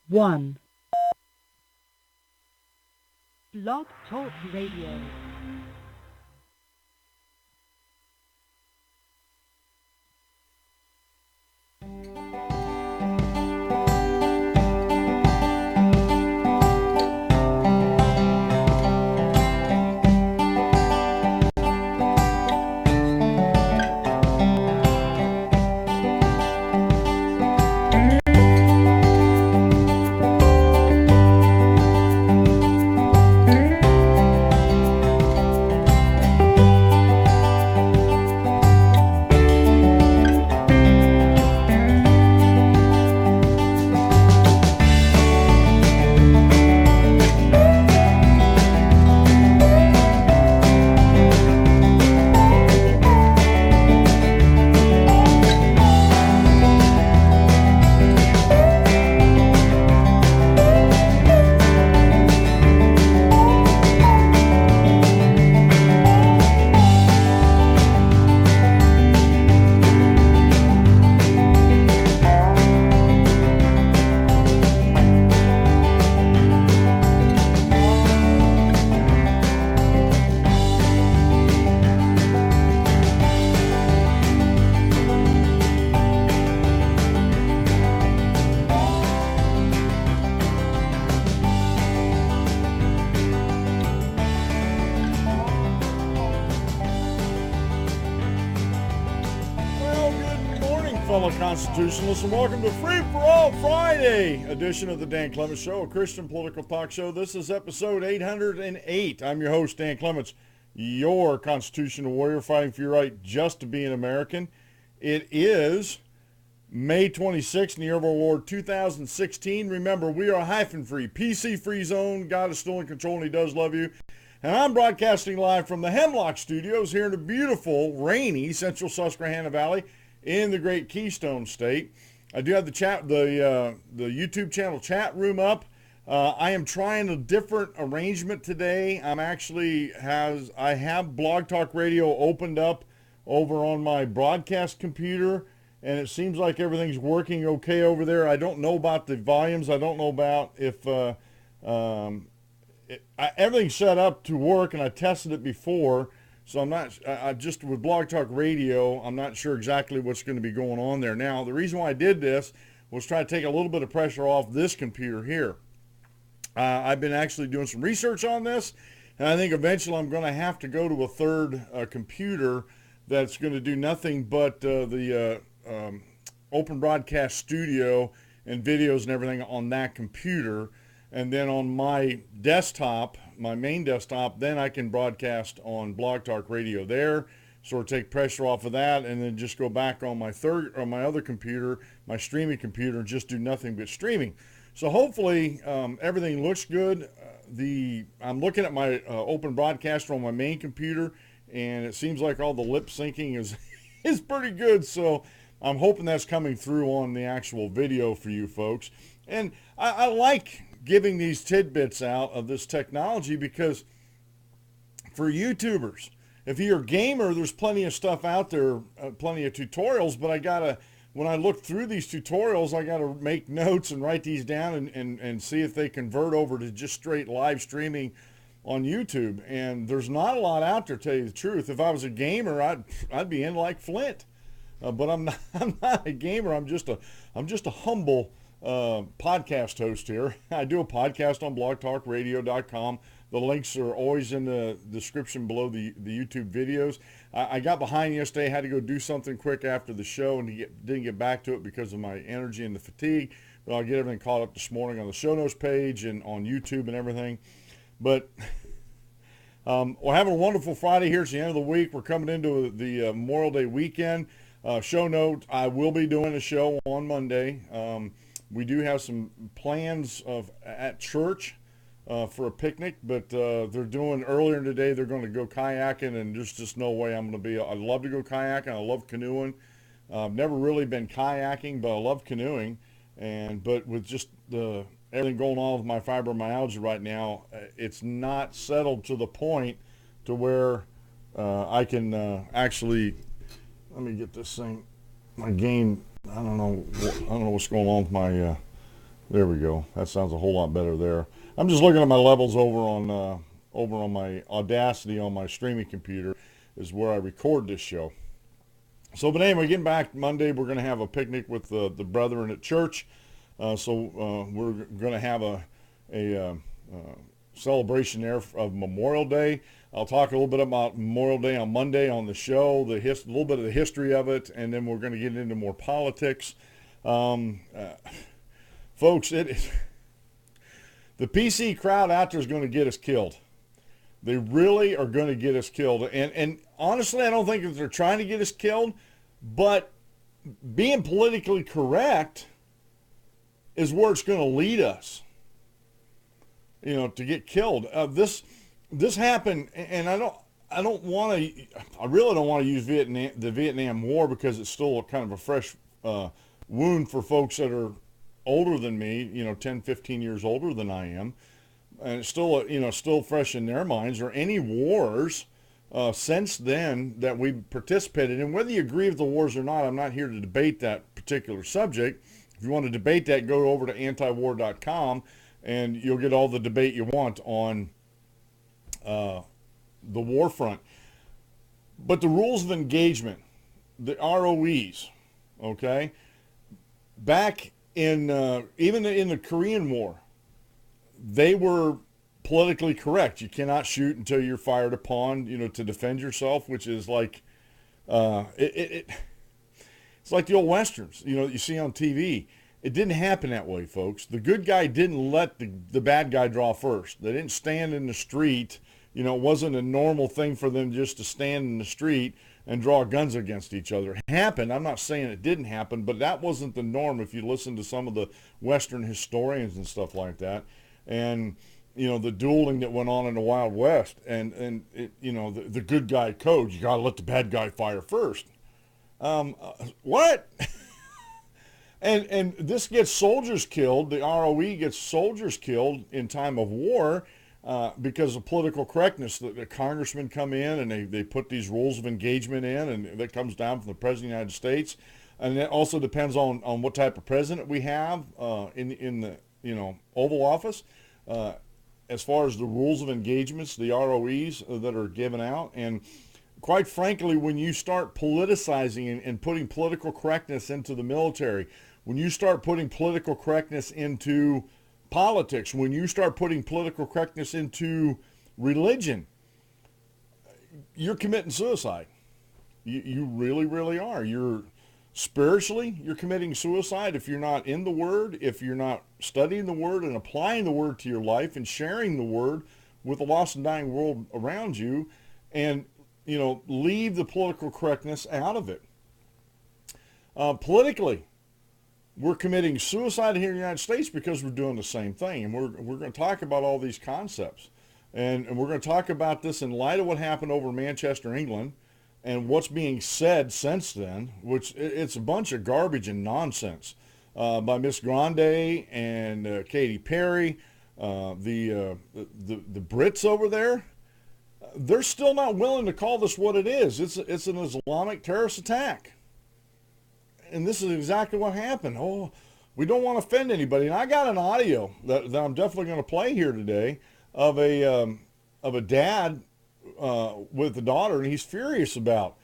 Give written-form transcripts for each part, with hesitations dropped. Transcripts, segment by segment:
1. Blog Talk Radio. Constitutionalists, and welcome to Free-4-All-Friday edition of the Dan Clements Show, a Christian political talk show. This is episode 808. I'm your host, Dan Clements, your constitutional warrior fighting for your right just to be an American. It is May 26th in the year of our Lord 2016. Remember, we are a hyphen-free, PC-free zone. God is still in control, and he does love you. And I'm broadcasting live from the Hemlock Studios here in the beautiful, rainy central Susquehanna Valley in the great Keystone State. I do have the YouTube channel chat room up. I am trying a different arrangement today. I have Blog Talk Radio opened up over on my broadcast computer, and it seems like everything's working okay over there. I don't know about the volumes. I don't know about if everything's set up to work, and I tested it before. So I just with Blog Talk Radio, I'm not sure exactly what's going to be going on there. Now, the reason why I did this was try to take a little bit of pressure off this computer here. I've been actually doing some research on this, and I think eventually I'm going to have to go to a third computer that's going to do nothing but the open broadcast studio and videos and everything on that computer. And then on my desktop, my main desktop, then I can broadcast on Blog Talk Radio there, sort of take pressure off of that, and then just go back on my other computer, my streaming computer, and just do nothing but streaming. So hopefully everything looks good. I'm looking at my open broadcaster on my main computer, and it seems like all the lip syncing is pretty good. So I'm hoping that's coming through on the actual video for you folks. And I like giving these tidbits out of this technology because for YouTubers, if you're a gamer, there's plenty of stuff out there, plenty of tutorials, but when I look through these tutorials, I got to make notes and write these down and see if they convert over to just straight live streaming on YouTube. And there's not a lot out there, to tell you the truth. If I was a gamer, I'd be in like Flint, but I'm not, I'm not a gamer. I'm just a humble podcast host here. I do a podcast on blogtalkradio.com. The links are always in the description below the YouTube videos. I got behind yesterday, had to go do something quick after the show, and didn't get back to it because of my energy and the fatigue. But I'll get everything caught up this morning on the show notes page and on YouTube and everything. But we're having a wonderful Friday here. It's the end of the week. We're coming into the Memorial Day weekend. Show note, I will be doing a show on Monday. We do have some plans at church for a picnic, but they're doing earlier today. They're going to go kayaking, and there's just no way I'm going to be. I love to go kayaking. I love canoeing. I've never really been kayaking, but I love canoeing. But with just everything going on with my fibromyalgia right now, it's not settled to the point to where I can actually. Let me get this thing. My game. I don't know what's going on with There we go. That sounds a whole lot better there. I'm just looking at my levels over on my Audacity on my streaming computer is where I record this show. So, but anyway, getting back Monday, we're going to have a picnic with the brethren at church. We're going to have a celebration there of Memorial Day. I'll talk a little bit about Memorial Day on Monday on the show, a little bit of the history of it, and then we're going to get into more politics. Folks, the PC crowd out there is going to get us killed. They really are going to get us killed. And honestly, I don't think that they're trying to get us killed, but being politically correct is where it's going to lead us, to get killed. This happened, and I really don't want to use the Vietnam War because it's still kind of a fresh wound for folks that are older than me, 10, 15 years older than I am. And it's still fresh in their minds, or any wars since then that we participated in. Whether you agree with the wars or not, I'm not here to debate that particular subject. If you want to debate that, go over to antiwar.com and you'll get all the debate you want on the war front. But the rules of engagement, the ROEs, okay, back in even in the Korean War, they were politically correct. You cannot shoot until you're fired upon, to defend yourself, which is like it's like the old westerns, that you see on TV. It didn't happen that way, folks. The good guy didn't let the bad guy draw first. They didn't stand in the street. It wasn't a normal thing for them just to stand in the street and draw guns against each other. It happened. I'm not saying it didn't happen, but that wasn't the norm if you listen to some of the Western historians and stuff like that. And, the dueling that went on in the Wild West and the good guy code, you got to let the bad guy fire first. What? And this gets soldiers killed. The ROE gets soldiers killed in time of war because of political correctness. The congressmen come in and they put these rules of engagement in, and that comes down from the President of the United States. And it also depends on what type of president we have in the Oval Office. As far as the rules of engagements, the ROEs that are given out. And quite frankly, when you start politicizing and putting political correctness into the military, when you start putting political correctness into politics, when you start putting political correctness into religion, you're committing suicide. You really, really are. You're committing suicide if you're not in the Word, if you're not studying the Word and applying the Word to your life and sharing the Word with the lost and dying world around you, and, leave the political correctness out of it. Politically, we're committing suicide here in the United States because we're doing the same thing. And we're going to talk about all these concepts. And we're going to talk about this in light of what happened over in Manchester, England, and what's being said since then, which it's a bunch of garbage and nonsense by Miss Grande and Katy Perry. The Brits over there, they're still not willing to call this what it is. It's an Islamic terrorist attack. And this is exactly what happened. Oh, we don't want to offend anybody. And I got an audio that I'm definitely going to play here today of a dad with a daughter, and he's furious about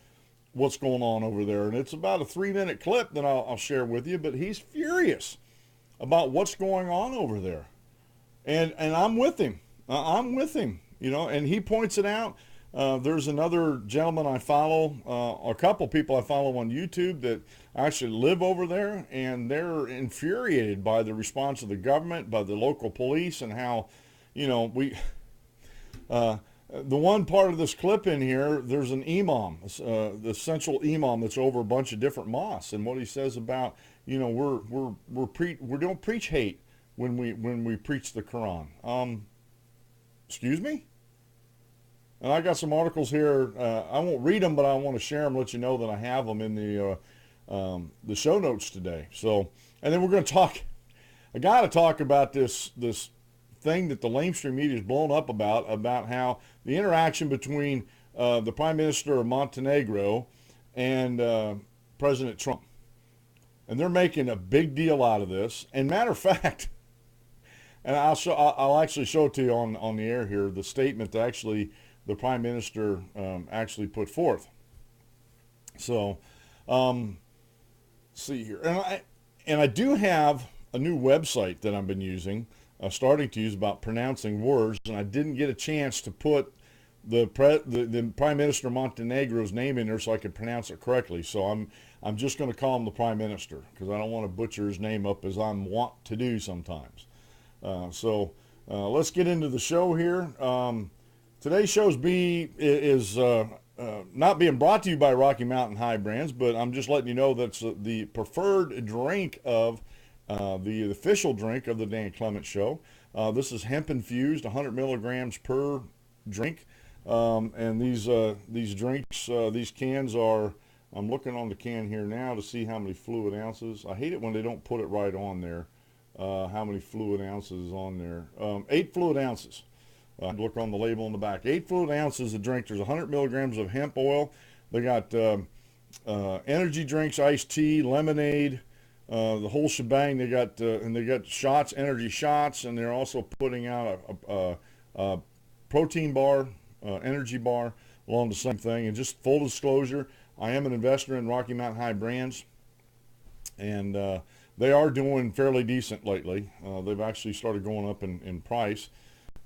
what's going on over there. And it's about a 3-minute clip that I'll share with you, but he's furious about what's going on over there. And I'm with him. I'm with him, and he points it out. There's another gentleman I follow, a couple people I follow on YouTube that actually live over there, and they're infuriated by the response of the government, by the local police, and how, the one part of this clip in here, there's an imam, the central imam that's over a bunch of different mosques, and what he says about, we don't preach hate when we preach the Quran. Excuse me? And I got some articles here. I won't read them, but I want to share them, let you know that I have them in the show notes today. So, and then we're going to talk. I got to talk about this thing that the lamestream media is blown up about how the interaction between the Prime Minister of Montenegro and President Trump. and they're making a big deal out of this. And matter of fact, and I'll actually show it to you on the air here, the statement that actually the Prime Minister actually put forth. So, see here, and I do have a new website that I've been using, starting to use, about pronouncing words, and I didn't get a chance to put the Prime Minister of Montenegro's name in there so I could pronounce it correctly. So I'm just going to call him the Prime Minister, because I don't want to butcher his name up as I'm wont to do sometimes. So let's get into the show here. Today's show is not being brought to you by Rocky Mountain High Brands, but I'm just letting you know that's the preferred drink of the official drink of the Dan Clement Show. This is hemp infused, 100 milligrams per drink, and these drinks, these cans are. I'm looking on the can here now to see how many fluid ounces. I hate it when they don't put it right on there. How many fluid ounces is on there? 8 fluid ounces. Look on the label on the back. 8 fluid ounces of drink. There's 100 milligrams of hemp oil. They got energy drinks, iced tea, lemonade, the whole shebang. They got shots, energy shots, and they're also putting out a protein bar, energy bar, along the same thing. And just full disclosure, I am an investor in Rocky Mountain High Brands, and they are doing fairly decent lately. They've actually started going up in price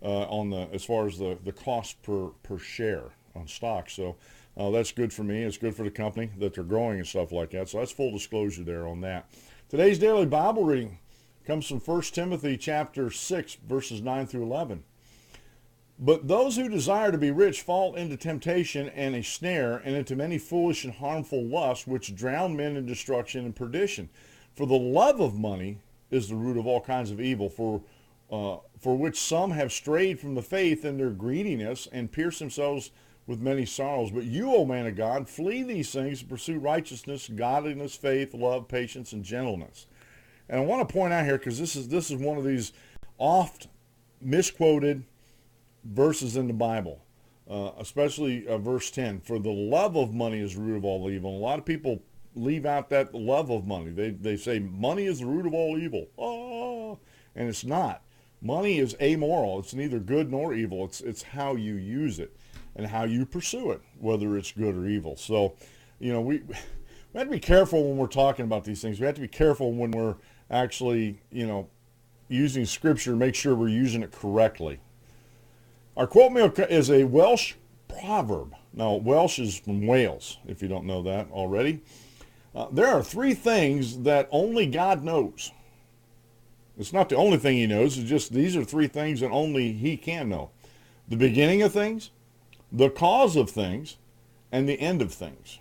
as far as the cost per share on stock. So that's good for me. It's good for the company that they're growing and stuff like that. So that's full disclosure there on that. Today's daily Bible reading comes from 1 Timothy chapter 6, verses 9 through 11. But those who desire to be rich fall into temptation and a snare, and into many foolish and harmful lusts, which drown men in destruction and perdition. For the love of money is the root of all kinds of evil, for which some have strayed from the faith in their greediness, and pierced themselves with many sorrows. But you, O man of God, flee these things and pursue righteousness, godliness, faith, love, patience, and gentleness. And I want to point out here, because this is one of these oft misquoted verses in the Bible, especially verse 10. For the love of money is the root of all evil. And a lot of people leave out that love of money. They say money is the root of all evil. Oh, and it's not. Money is amoral. It's neither good nor evil. It's how you use it and how you pursue it, whether it's good or evil. So, we have to be careful when we're talking about these things. We have to be careful when we're actually, using Scripture to make sure we're using it correctly. Our quote meal is a Welsh proverb. Now, Welsh is from Wales, if you don't know that already. There are 3 things that only God knows. It's not the only thing he knows. It's just these are 3 things that only he can know. The beginning of things, the cause of things, and the end of things.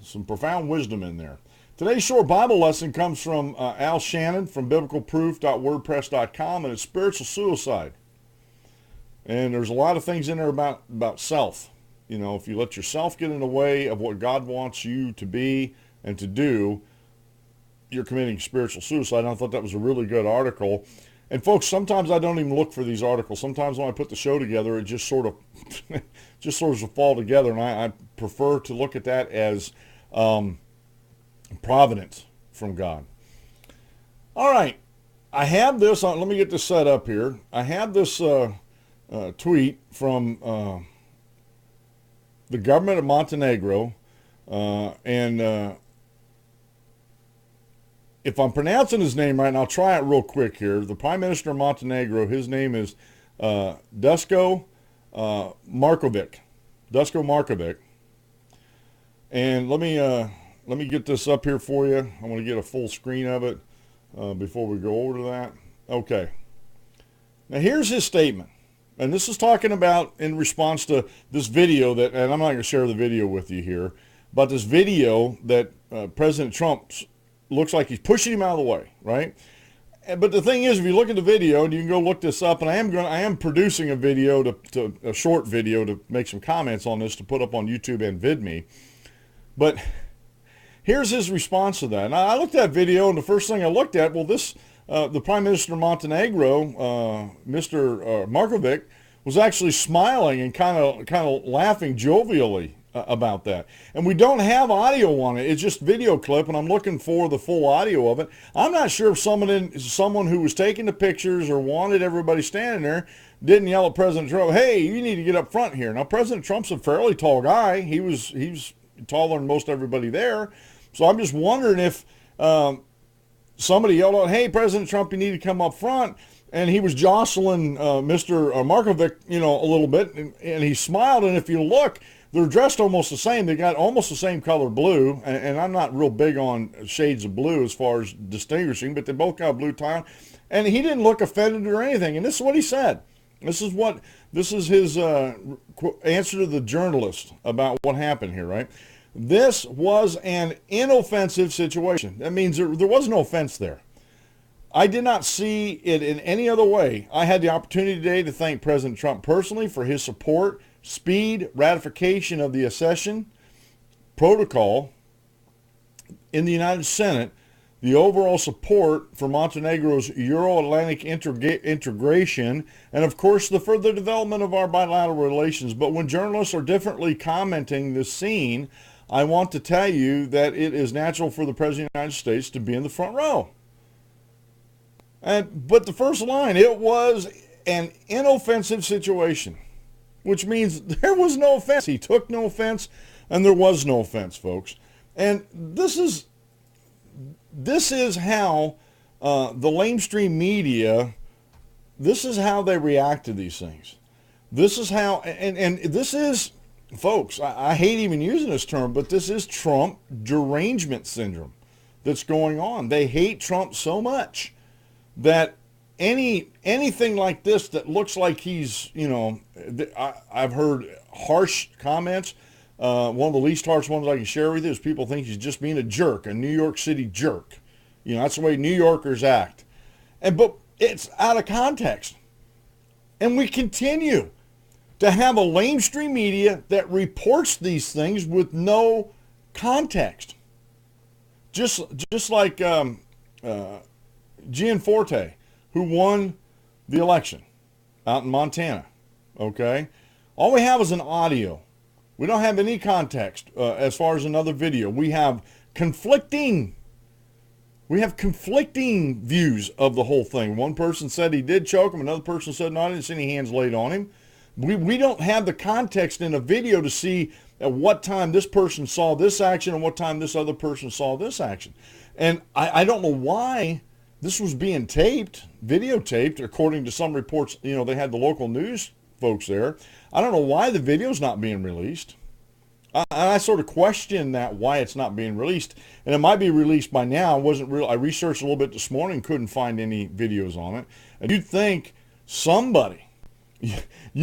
Some profound wisdom in there. Today's short Bible lesson comes from Al Shannon from biblicalproof.wordpress.com, and it's spiritual suicide. And there's a lot of things in there about self. If you let yourself get in the way of what God wants you to be and to do, you're committing spiritual suicide. And I thought that was a really good article. And folks, sometimes I don't even look for these articles. Sometimes when I put the show together, it just sort of fall together, and I prefer to look at that as providence from God. All right, I have this on. Let me get this set up here. I have this tweet from the government of Montenegro, and if I'm pronouncing his name right, and I'll try it real quick here. The Prime Minister of Montenegro, his name is Duško Marković. Duško Marković. And let me get this up here for you. I want to get a full screen of it before we go over to that. Okay. Now here's his statement. And this is talking about in response to this video that, and I'm not going to share the video with you here, but this video that President Trump looks like he's pushing him out of the way, right? But the thing is, if you look at the video, and you can go look this up, and I am producing a video a short video to make some comments on this to put up on YouTube and VidMe. But here's his response to that. And I looked at that video, and the first thing I looked at, the Prime Minister of Montenegro, Mr. Marković, was actually smiling and kind of laughing jovially about that. And we don't have audio on it. It's just video clip, and I'm looking for the full audio of it. I'm not sure if someone who was taking the pictures or wanted everybody standing there didn't yell at President Trump, "Hey, you need to get up front here." Now, President Trump's a fairly tall guy. He's taller than most everybody there. So I'm just wondering if somebody yelled out, "Hey, President Trump, you need to come up front." And he was jostling Mr. Markovic, a little bit, and he smiled. And if you look, they're dressed almost the same. They got almost the same color blue, and I'm not real big on shades of blue as far as distinguishing, but they both got a blue tie. And he didn't look offended or anything. And this is what he said. This is his answer to the journalist about what happened here, right? This was an inoffensive situation. That means there was no offense there. I did not see it in any other way. I had the opportunity today to thank President Trump personally for his support, speed, ratification of the accession protocol in the United Senate, the overall support for Montenegro's Euro-Atlantic integration, and of course the further development of our bilateral relations. But when journalists are differently commenting this scene, I want to tell you that it is natural for the President of the United States to be in the front row. But the first line, it was an inoffensive situation, which means there was no offense. He took no offense, and there was no offense, folks. And this is how the lamestream media, this is how they react to these things. This is how, and this is, folks, I hate even using this term, but this is Trump derangement syndrome that's going on. They hate Trump so much that anything like this that looks like he's, I've heard harsh comments. One of the least harsh ones I can share with you is people think he's just being a jerk, a New York City jerk. That's the way New Yorkers act. But it's out of context. And we continue to have a lamestream media that reports these things with no context. Just like Gianforte, who won the election out in Montana, okay? All we have is an audio. We don't have any context as far as another video. We have conflicting views of the whole thing. One person said he did choke him. Another person said, no, I didn't see any hands laid on him. We don't have the context in a video to see at what time this person saw this action and what time this other person saw this action. And I don't know why this was being videotaped, according to some reports. They had the local news folks there. I don't know why the video's not being released. I sort of question that, why it's not being released. And it might be released by now. I researched a little bit this morning, couldn't find any videos on it. And you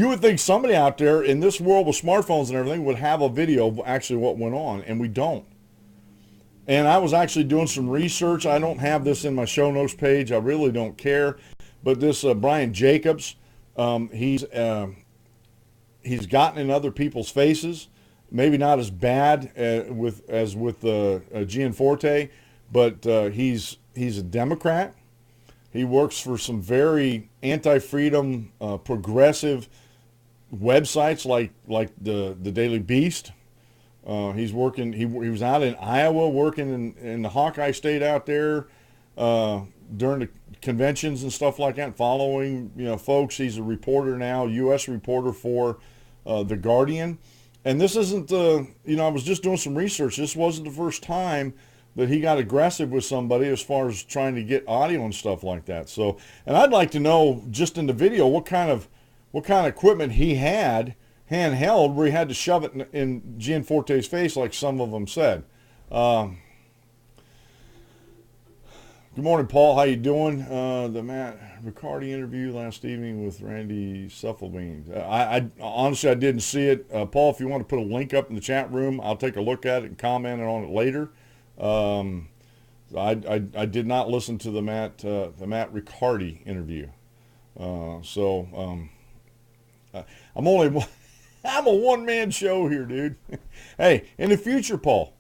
would think somebody out there in this world with smartphones and everything would have a video of actually what went on, and we don't. And I was actually doing some research. I don't have this in my show notes page. I really don't care. But this Brian Jacobs, he's gotten in other people's faces. Maybe not as bad as with Gianforte, but he's a Democrat. He works for some very anti-freedom, progressive websites like the Daily Beast. He's working. He was out in Iowa working in the Hawkeye State out there during the conventions and stuff like that. Following folks. He's a reporter now, U.S. reporter for The Guardian. And this isn't I was just doing some research. This wasn't the first time that he got aggressive with somebody as far as trying to get audio and stuff like that. So, and I'd like to know just in the video what kind of equipment he had handheld where he had to shove it in Gianforte's face like some of them said. Good morning, Paul. How you doing? The Matt Riccardi interview last evening with Randy Suffelbein. I honestly, I didn't see it. Paul, if you want to put a link up in the chat room, I'll take a look at it and comment on it later. I did not listen to the Matt Riccardi interview. I'm a one-man show here, dude. Hey, in the future, Paul,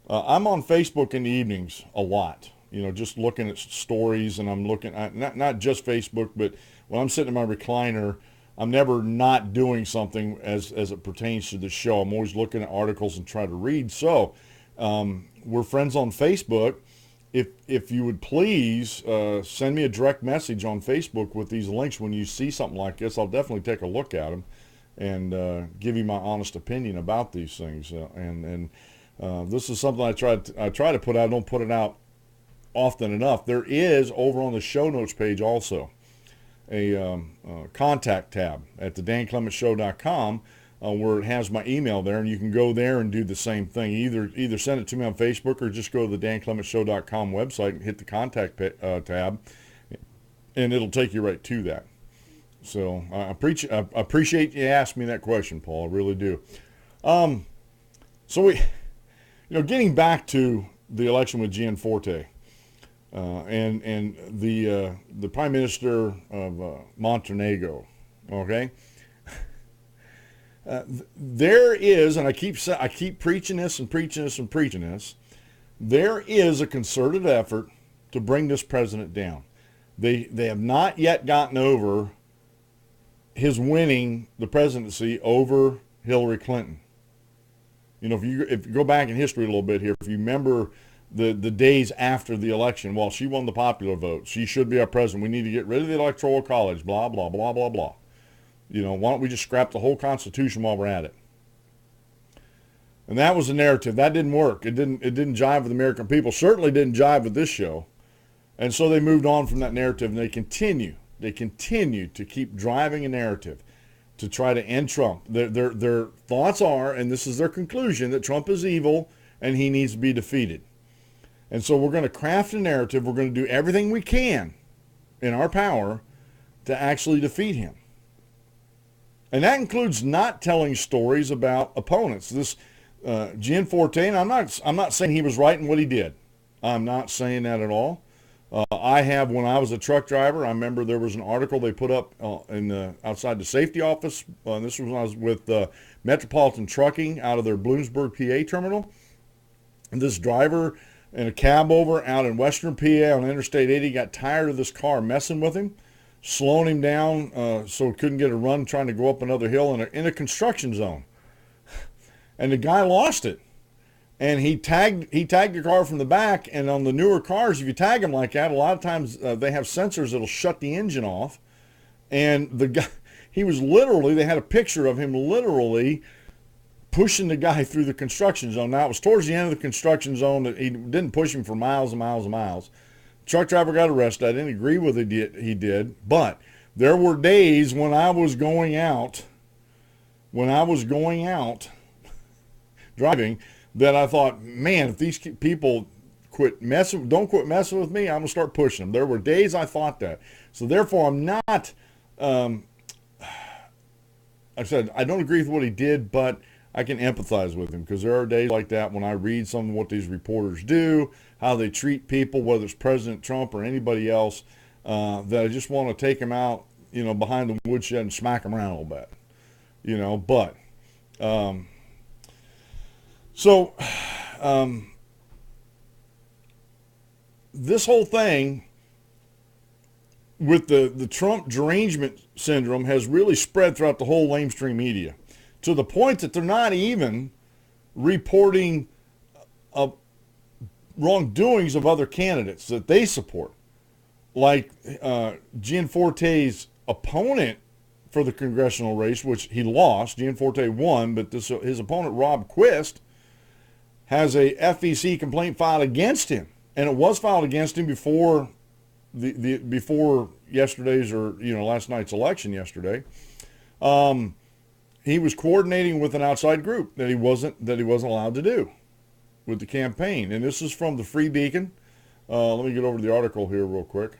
I'm on Facebook in the evenings a lot. Just looking at stories, and I'm looking at not just Facebook, but when I'm sitting in my recliner, I'm never not doing something as it pertains to the show. I'm always looking at articles and try to read. So we're friends on Facebook. If you would please send me a direct message on Facebook with these links when you see something like this, I'll definitely take a look at them and give you my honest opinion about these things. This is something I try to put out. I don't put it out often enough. There is over on the show notes page also a contact tab at the DanClementShow.com where it has my email there, and you can go there and do the same thing. Either send it to me on Facebook or just go to the DanClementShow.com website and hit the contact tab, and it'll take you right to that. So I appreciate you asking me that question, Paul. I really do. So getting back to the election with Gianforte. And the Prime Minister of Montenegro, okay? There is, and I keep preaching this and preaching this and preaching this. There is a concerted effort to bring this president down. They have not yet gotten over his winning the presidency over Hillary Clinton. If you go back in history a little bit here, if you remember the days after the election, well, she won the popular vote. She should be our president. We need to get rid of the Electoral College, blah, blah, blah, blah, blah. Why don't we just scrap the whole Constitution while we're at it? And that was the narrative. That didn't work. It didn't jive with the American people. Certainly didn't jive with this show. And so they moved on from that narrative, and they continue to keep driving a narrative to try to end Trump. Their thoughts are, and this is their conclusion, that Trump is evil and he needs to be defeated. And so we're going to craft a narrative. We're going to do everything we can in our power to actually defeat him. And that includes not telling stories about opponents. This Gianforte, and I'm not saying he was right in what he did. I'm not saying that at all. When I was a truck driver, I remember there was an article they put up outside the safety office. This was when I was with Metropolitan Trucking out of their Bloomsburg, PA terminal. And this driver in a cab over out in western PA on Interstate 80 got tired of this car messing with him, slowing him down so he couldn't get a run trying to go up another hill in a construction zone. And the guy lost it. And he tagged the car from the back, and on the newer cars, if you tag them like that, a lot of times they have sensors that'll shut the engine off. And the guy, they had a picture of him literally pushing the guy through the construction zone. Now, it was towards the end of the construction zone that he didn't push him for miles and miles and miles. The truck driver got arrested. I didn't agree with it, he did, but there were days when I was going out driving, that I thought, man, if these people don't quit messing with me, I'm going to start pushing them. There were days I thought that. So therefore, I'm not, I said, I don't agree with what he did, but I can empathize with him, because there are days like that when I read some of what these reporters do, how they treat people, whether it's President Trump or anybody else, that I just want to take them out, behind the woodshed and smack them around a little bit, but, So, this whole thing with the Trump derangement syndrome has really spread throughout the whole mainstream media, to the point that they're not even reporting wrongdoings of other candidates that they support. Like Gianforte's opponent for the congressional race, which he lost. Gianforte won, but his opponent, Rob Quist, has a FEC complaint filed against him, and it was filed against him before before yesterday's last night's election yesterday. He was coordinating with an outside group that he wasn't allowed to do with the campaign, and this is from the Free Beacon. Let me get over to the article here real quick.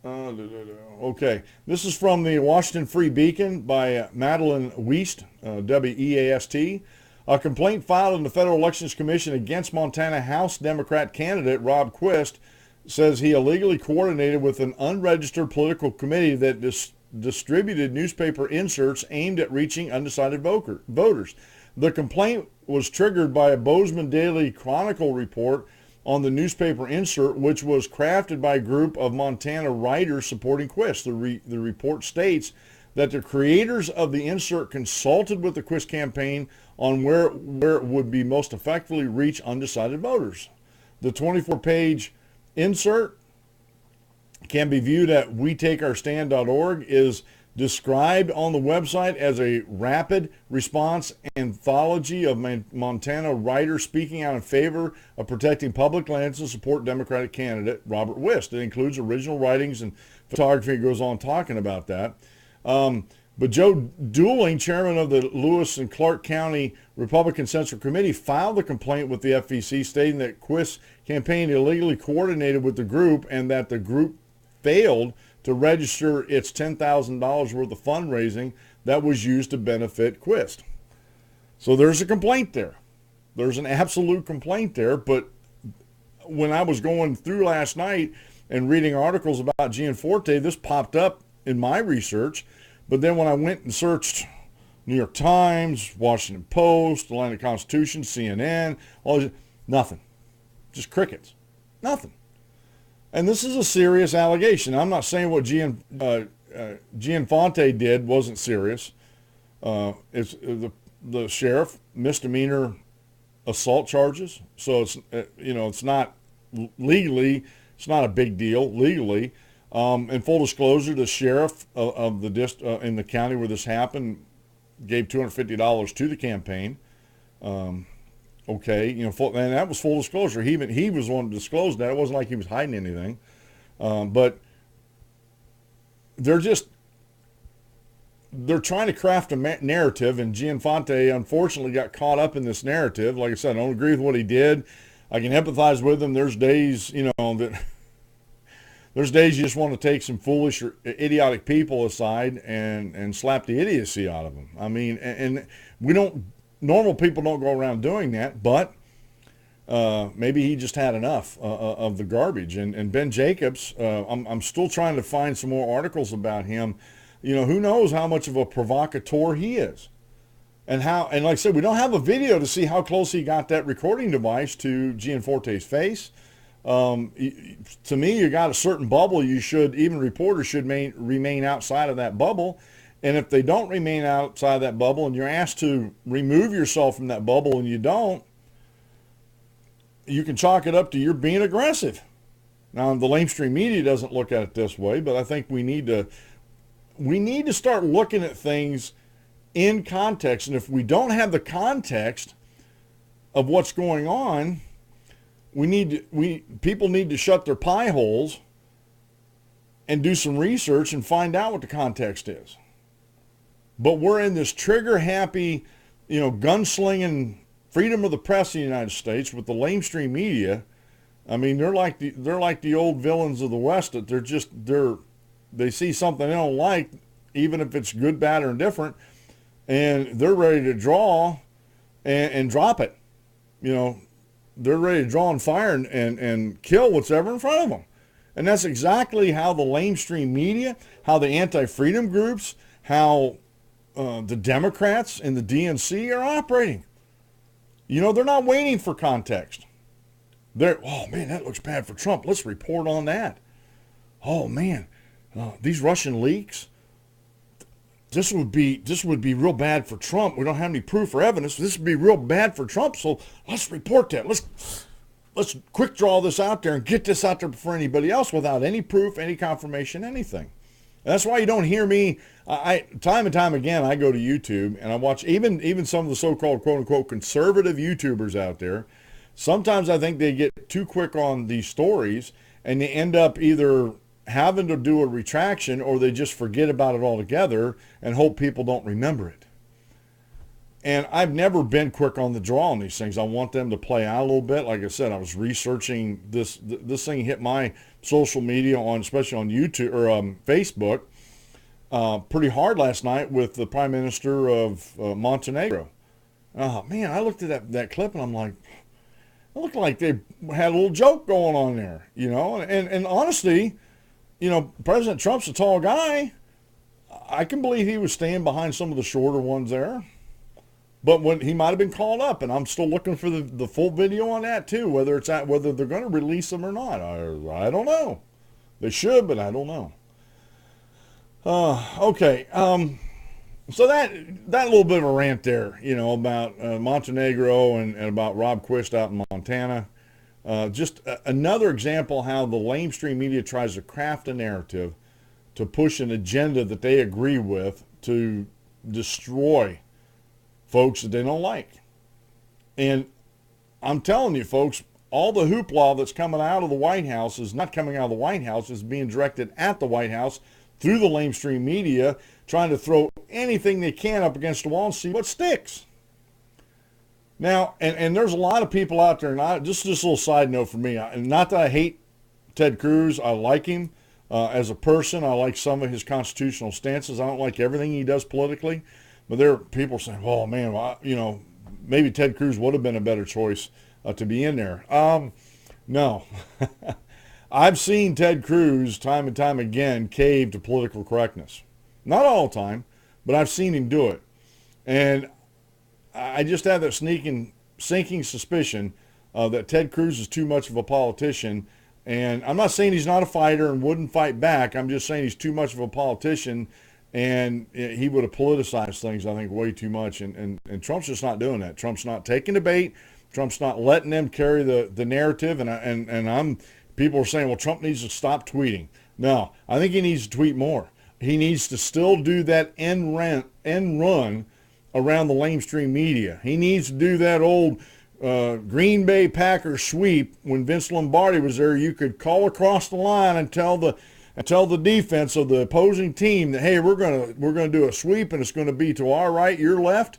Okay, this is from the Washington Free Beacon by Madeline Weast, W-E-A-S-T. A complaint filed in the Federal Elections Commission against Montana House Democrat candidate Rob Quist says he illegally coordinated with an unregistered political committee that distributed newspaper inserts aimed at reaching undecided voters. The complaint was triggered by a Bozeman Daily Chronicle report on the newspaper insert, which was crafted by a group of Montana writers supporting Quist. The report states that the creators of the insert consulted with the Quist campaign on where it would be most effectively reach undecided voters. The 24-page insert can be viewed at WeTakeOurStand.org, is described on the website as a rapid response anthology of Montana writers speaking out in favor of protecting public lands and support Democratic candidate Robert Wist. It includes original writings and photography. It goes on talking about that. But Joe Dooling, chairman of the Lewis and Clark County Republican Central Committee, filed a complaint with the FEC stating that Quist's campaign illegally coordinated with the group and that the group failed to register its $10,000 worth of fundraising that was used to benefit Quist. So there's a complaint there. There's an absolute complaint there. But when I was going through last night and reading articles about Gianforte, this popped up in my research. But then when I went and searched New York Times, Washington Post, Atlantic Constitution, CNN, all this, nothing. Just crickets. Nothing. And this is a serious allegation. I'm not saying what Gianforte did wasn't serious. It's the sheriff, misdemeanor assault charges. So it's it's not legally, it's not a big deal legally. In full disclosure, the sheriff of the in the county where this happened gave $250 to the campaign. Okay, and that was full disclosure. He was the one to disclose that. It wasn't like he was hiding anything. But they're trying to craft a narrative, and Gianforte unfortunately got caught up in this narrative. Like I said, I don't agree with what he did. I can empathize with him. There's days, that there's days you just want to take some foolish or idiotic people aside and slap the idiocy out of them. I mean, and we don't. Normal people don't go around doing that, but maybe he just had enough of the garbage. And Ben Jacobs, I'm still trying to find some more articles about him. Who knows how much of a provocateur he is. And like I said, we don't have a video to see how close he got that recording device to Gianforte's face. To me, you got a certain bubble. Even reporters should remain outside of that bubble. And if they don't remain outside that bubble and you're asked to remove yourself from that bubble and you don't, you can chalk it up to you're being aggressive. Now, the lamestream media doesn't look at it this way, but I think we need to start looking at things in context. And if we don't have the context of what's going on, people need to shut their pie holes and do some research and find out what the context is. But we're in this trigger-happy, gunslinging freedom of the press in the United States with the lamestream media. I mean, they're like the old villains of the West. That they see something they don't like, even if it's good, bad, or indifferent, and they're ready to draw and drop it. They're ready to draw and fire and kill what's ever in front of them. And that's exactly how the lamestream media, how the anti-freedom groups, how the Democrats and the DNC are operating. They're not waiting for context. Oh man, that looks bad for Trump. Let's report on that. Oh man, these Russian leaks. This would be real bad for Trump. We don't have any proof or evidence. This would be real bad for Trump. So let's report that. Let's quick draw this out there and get this out there before anybody else without any proof, any confirmation, anything. And that's why you don't hear me. Time and time again, I go to YouTube and I watch even some of the so-called quote-unquote conservative YouTubers out there. Sometimes I think they get too quick on these stories and they end up either having to do a retraction or they just forget about it altogether and hope people don't remember it. And I've never been quick on the draw on these things. I want them to play out a little bit. Like I said, I was researching this. This thing hit my social media especially on YouTube or Facebook, pretty hard last night with the Prime Minister of Montenegro. Oh man, I looked at that clip and I'm like, it looked like they had a little joke going on there, And honestly, President Trump's a tall guy. I can believe he was staying behind some of the shorter ones there. But when he might have been called up, and I'm still looking for the full video on that too, whether they're going to release him or not. I don't know. They should, but I don't know. Okay. So that little bit of a rant there, about Montenegro and about Rob Quist out in Montana. Just another example how the lamestream media tries to craft a narrative to push an agenda that they agree with to destroy folks that they don't like. And I'm telling you, folks, all the hoopla that's coming out of the White House is not coming out of the White House. It's being directed at the White House through the lamestream media, trying to throw anything they can up against the wall and see what sticks. Now, and there's a lot of people out there, and just this little side note for me, and not that I hate Ted Cruz. I like him as a person. I like some of his constitutional stances. I don't like everything he does politically. But there are people saying, well, man, maybe Ted Cruz would have been a better choice to be in there. No. I've seen Ted Cruz time and time again cave to political correctness. Not all the time, but I've seen him do it. And I just have that sinking suspicion that Ted Cruz is too much of a politician. And I'm not saying he's not a fighter and wouldn't fight back. I'm just saying he's too much of a politician, and he would have politicized things, I think, way too much. And Trump's just not doing that. Trump's not taking the bait. Trump's not letting them carry the narrative. And people are saying, well, Trump needs to stop tweeting. No, I think he needs to tweet more. He needs to still do that end run around the lamestream media. He needs to do that old Green Bay Packers sweep when Vince Lombardi was there. You could call across the line and tell the defense of the opposing team that, hey, we're gonna do a sweep, and it's going to be to our right, your left,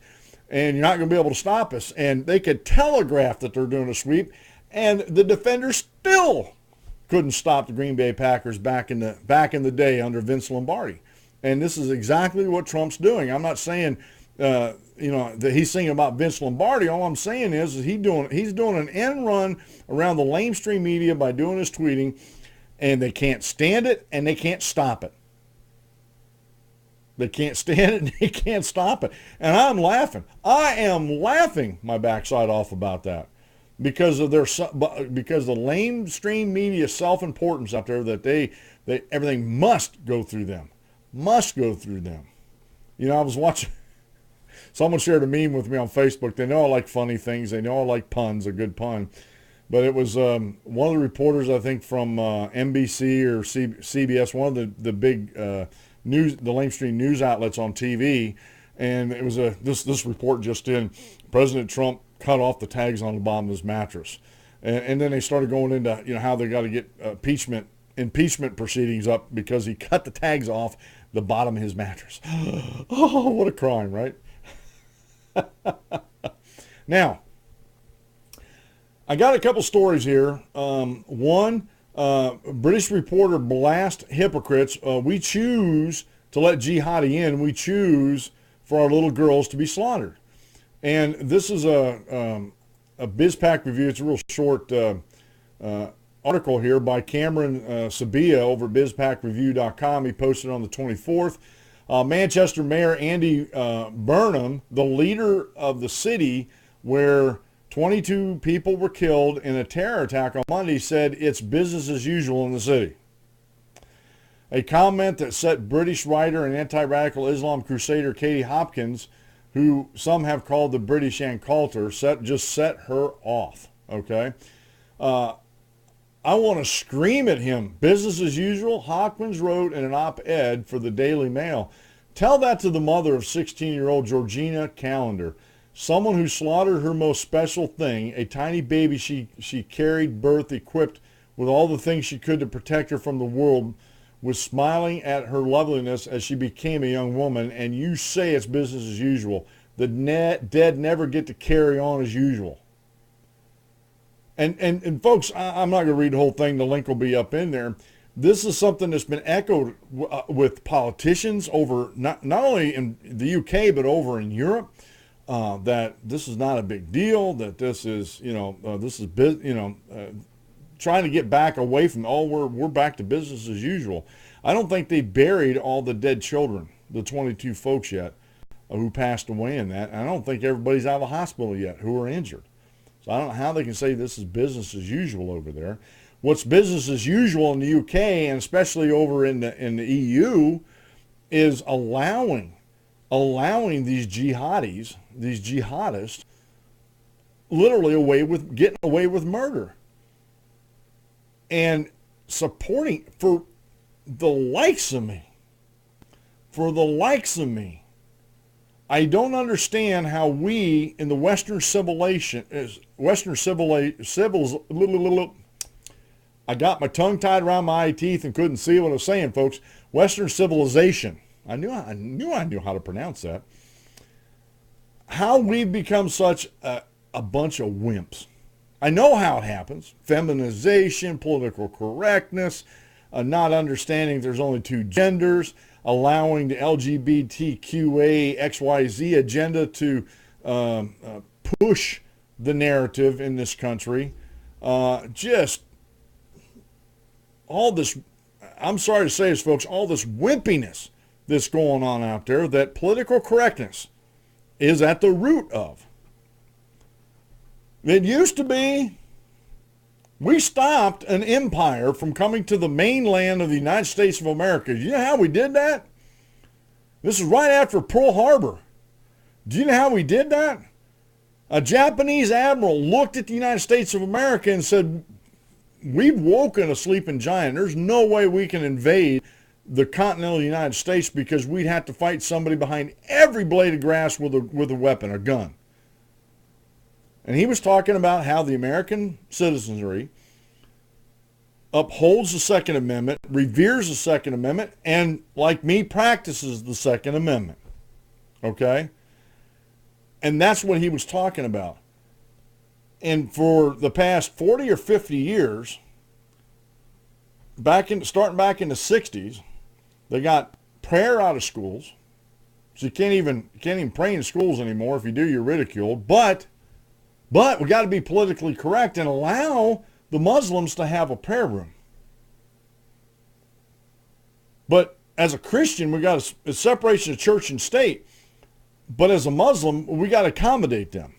and you're not going to be able to stop us. And they could telegraph that they're doing a sweep, and the defenders still couldn't stop the Green Bay Packers back in the day under Vince Lombardi. And this is exactly what Trump's doing. I'm not saying that he's saying about Vince Lombardi. All I'm saying is he's doing an end run around the lamestream media by doing his tweeting, and they can't stand it and they can't stop it. They can't stand it and they can't stop it. And I'm laughing. I am laughing my backside off about that because of the lamestream media self-importance out there that they everything must go through them. Must go through them. I was watching. Someone shared a meme with me on Facebook. They know I like funny things. They know I like puns, a good pun. But it was one of the reporters, I think, from NBC or CBS, one of the big the lamestream news outlets on TV. And it was this report just in. President Trump cut off the tags on the bottom of his mattress. And then they started going into how they got to get impeachment proceedings up because he cut the tags off the bottom of his mattress. Oh, what a crime, right? Now, I got a couple stories here. One, British reporter blast hypocrites. We choose to let jihadi in. We choose for our little girls to be slaughtered. And this is a BizPack review. It's a real short article here by Cameron Sabia over at bizpackreview.com. He posted on the 24th. Manchester Mayor Andy Burnham, the leader of the city where 22 people were killed in a terror attack on Monday, said it's business as usual in the city. A comment that set British writer and anti-radical Islam crusader Katie Hopkins, who some have called the British Ann Coulter, just set her off. Okay? I want to scream at him. Business as usual? Hopkins wrote in an op-ed for the Daily Mail. Tell that to the mother of 16-year-old Georgina Callender, someone who slaughtered her most special thing, a tiny baby she carried birth equipped with all the things she could to protect her from the world, was smiling at her loveliness as she became a young woman, and you say it's business as usual. The dead never get to carry on as usual. And folks, I'm not going to read the whole thing. The link will be up in there. This is something that's been echoed with politicians over not only in the UK but over in Europe. That this is not a big deal. That this is trying to get back away from we're back to business as usual. I don't think they buried all the dead children, the 22 folks yet. who passed away in that. And I don't think everybody's out of the hospital yet who are injured. So I don't know how they can say this is business as usual over there. What's business as usual in the UK, and especially over in the EU, is allowing these jihadists, literally getting away with murder, and supporting for the likes of me. I don't understand how we in the I got my tongue tied around my eye teeth and couldn't see what I was saying, folks. Western civilization. I knew how to pronounce that. How we've become such a bunch of wimps. I know how it happens. Feminization, political correctness, not understanding there's only two genders, allowing the LGBTQA XYZ agenda to push the narrative in this country. Just all this, I'm sorry to say this, folks, all this wimpiness that's going on out there that political correctness is at the root of. It used to be we stopped an empire from coming to the mainland of the United States of America. You know how we did that? This is right after Pearl Harbor. Do you know how we did that? A Japanese admiral looked at the United States of America and said, we've woken a sleeping giant. There's no way we can invade the continental United States because we'd have to fight somebody behind every blade of grass with a weapon, a gun. And he was talking about how the American citizenry upholds the Second Amendment, reveres the Second Amendment, and, like me, practices the Second Amendment. Okay? And that's what he was talking about. And for the past 40 or 50 years, starting back in the 60s, they got prayer out of schools. So you can't even pray in schools anymore. If you do, you're ridiculed. But we got to be politically correct and allow the Muslims to have a prayer room. But as a Christian, we got a separation of church and state. But as a Muslim, we got to accommodate them.